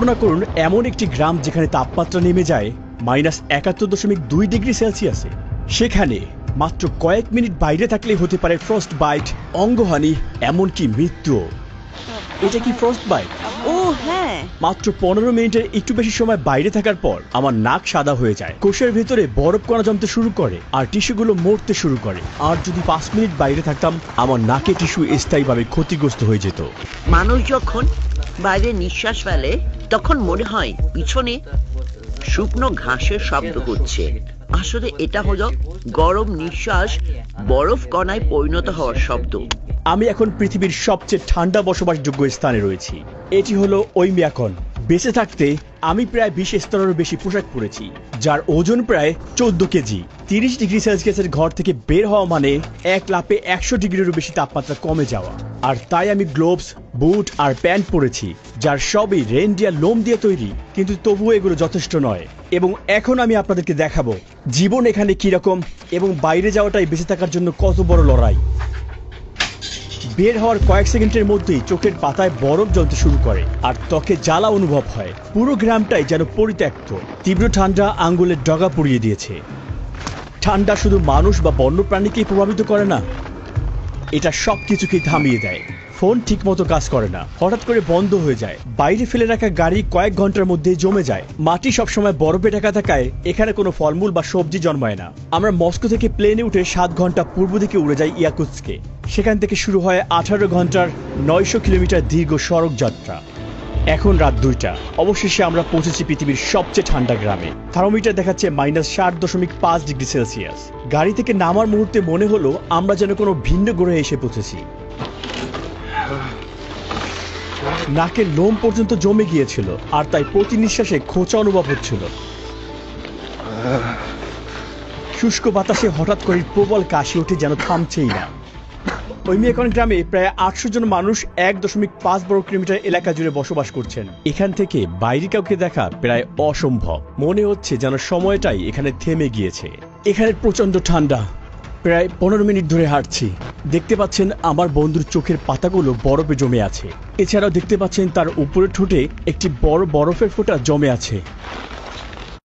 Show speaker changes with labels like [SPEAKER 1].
[SPEAKER 1] কল্পনা করুন এমন একটি গ্রাম যেখানে তাপমাত্রা নেমে যায় -71.2 ডিগ্রি সেলসিয়াসে। সেখানে মাত্র কয়েক মিনিট বাইরে থাকলেই হতে পারে ফ্রস্ট বাইট, অঙ্গহানি, এমনকি মৃত্যু। এটা কি ফ্রস্ট বাইট?
[SPEAKER 2] ও হ্যাঁ।
[SPEAKER 1] মাত্র 15 মিনিটের একটু বেশি সময় বাইরে থাকার পর আমার নাক সাদা হয়ে যায়, কোষের ভেতরে বরফ কণা জমতে শুরু করে আর টিস্যুগুলো মরতে শুরু করে। আর যদি 5 মিনিট বাইরে থাকতাম আমার নাকে টিস্যু স্থায়ীভাবে ক্ষতিগ্রস্ত হয়ে যেত।
[SPEAKER 2] মানুষ যখন বাইরে নিঃশ্বাস ফেলে তখন মনে হয় পিছনে শুকনো ঘাসের শব্দ হচ্ছে। আসলে এটা হলো গরম নিঃশ্বাস বরফ কণায় পরিণত হওয়ার শব্দ।
[SPEAKER 1] আমি এখন পৃথিবীর সবচেয়ে ঠান্ডা বসবাসযোগ্য স্থানে রয়েছি। এটি হলো ওইমিয়াকন। বেঁচে থাকতে আমি প্রায় 20 স্তরেরও বেশি পোশাক পরেছি, যার ওজন প্রায় 14 কেজি। 30 ডিগ্রি সেলসিয়াসের ঘর থেকে বের হওয়া মানে এক লাফে 100 ডিগ্রিরও বেশি তাপমাত্রা কমে যাওয়া। আর তাই আমি গ্লোভস, বুট আর প্যান্ট পরেছি, যার সবই রেনডিয়ার লোম দিয়ে তৈরি, কিন্তু তবুও এগুলো যথেষ্ট নয়। এবং এখন আমি আপনাদেরকে দেখাবো জীবন এখানে কিরকম এবং বাইরে যাওয়াটাই বেঁচে থাকার জন্য কত বড় লড়াই। বের হওয়ার কয়েক সেকেন্ডের মধ্যেই চোখের পাতায় বরফ জ্বলতে শুরু করে আর ত্বকে জ্বালা অনুভব হয়। পুরো গ্রামটাই যেন পরিত্যক্ত। তীব্র ঠান্ডা আঙ্গুলের ডগা পুড়িয়ে দিয়েছে। ঠান্ডা শুধু মানুষ বা বন্যপ্রাণীকেই প্রভাবিত করে না, এটা সব কিছুকেই থামিয়ে দেয়। ফোন ঠিকমতো কাজ করে না, হঠাৎ করে বন্ধ হয়ে যায়। বাইরে ফেলে রাখা গাড়ি কয়েক ঘন্টার মধ্যে জমে যায়। মাটি সবসময় বরফে ঢাকা থাকায় এখানে কোনো ফলমূল বা সবজি জন্মায় না। আমরা মস্কো থেকে প্লেনে উঠে 7 ঘন্টা পূর্ব দিকে উড়ে যাই ইয়াকুৎস্কে। সেখান থেকে শুরু হয় 18 ঘন্টার 900 কিলোমিটার দীর্ঘ সড়ক যাত্রা। এখন রাত 2টা। অবশেষে আমরা পৌঁছেছি পৃথিবীর সবচেয়ে ঠান্ডা গ্রামে। থার্মোমিটার দেখাচ্ছে -60.5 ডিগ্রি সেলসিয়াস। গাড়ি থেকে নামার মুহূর্তে মনে হলো আমরা যেন কোনো ভিন্ন গ্রহে এসে পৌঁছেছি। নাকের লোম পর্যন্ত জমে গিয়েছিল আর তাই প্রতি নিঃশ্বাসে খোঁচা অনুভব হচ্ছিল। শুষ্ক বাতাসে হঠাৎ করে প্রবল কাশি ওঠে, যেন থামছেই না। ওইমিয়াকন গ্রামে প্রায় 800 জন মানুষ 1.5 বর্গ কিলোমিটার এলাকা জুড়ে বসবাস করছেন। এখান থেকে বাইরে কাউকে দেখা প্রায় অসম্ভব। মনে হচ্ছে যেন সময়টাই এখানে থেমে গিয়েছে। এখানে প্রচন্ড ঠান্ডা। প্রায় 15 মিনিট ধরে হাঁটছি। দেখতে পাচ্ছেন আমার বন্ধুর চোখের পাতাগুলো বরফে জমে আছে। এছাড়াও দেখতে পাচ্ছেন তার উপরের ঠোঁটে একটি বড় বরফের ফোঁটা জমে আছে।